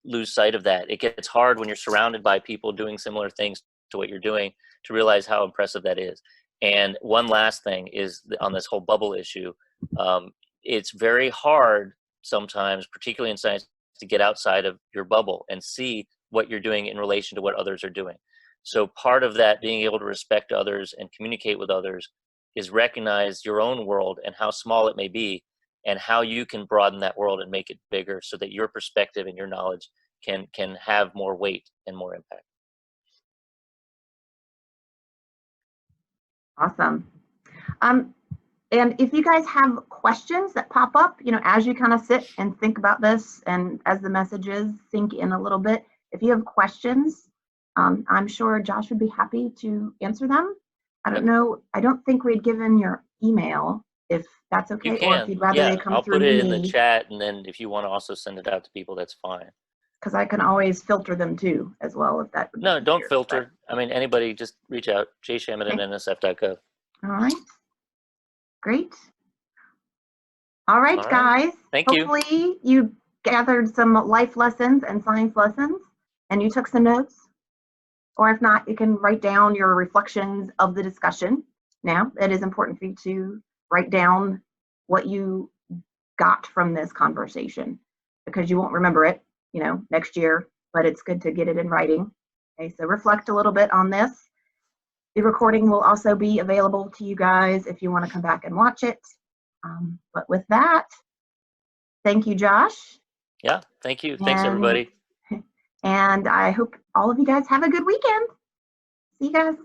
lose sight of that. It gets hard when you're surrounded by people doing similar things to what you're doing to realize how impressive that is. And one last thing is on this whole bubble issue. It's very hard sometimes, particularly in science, to get outside of your bubble and see what you're doing in relation to what others are doing. So part of that, being able to respect others and communicate with others, is recognize your own world and how small it may be, and how you can broaden that world and make it bigger so that your perspective and your knowledge can have more weight and more impact. Awesome. And if you guys have questions that pop up, you know, as you kind of sit and think about this, and as the messages sink in a little bit, if you have questions, I'm sure Josh would be happy to answer them. I don't know. I don't think we'd given your email, if that's okay, You or if can. you'd rather Yeah, they come I'll through put it me, in the chat, and then if you want to also send it out to people, that's fine. because I can always filter them too, as well, if that would be No, don't easier, filter. I mean, anybody, just reach out. jchamot@nsf.gov. All right. Great. All right, All right. guys. Thank you. Hopefully you gathered some life lessons and science lessons, and you took some notes. Or if not, you can write down your reflections of the discussion. Now, it is important for you to write down what you got from this conversation, because you won't remember it, you know, next year, but it's good to get it in writing. Okay, so reflect a little bit on this. The recording will also be available to you guys if you want to come back and watch it. But with that, thank you, Josh. Yeah, thank you. Thanks, everybody. And I hope all of you guys have a good weekend. See you guys.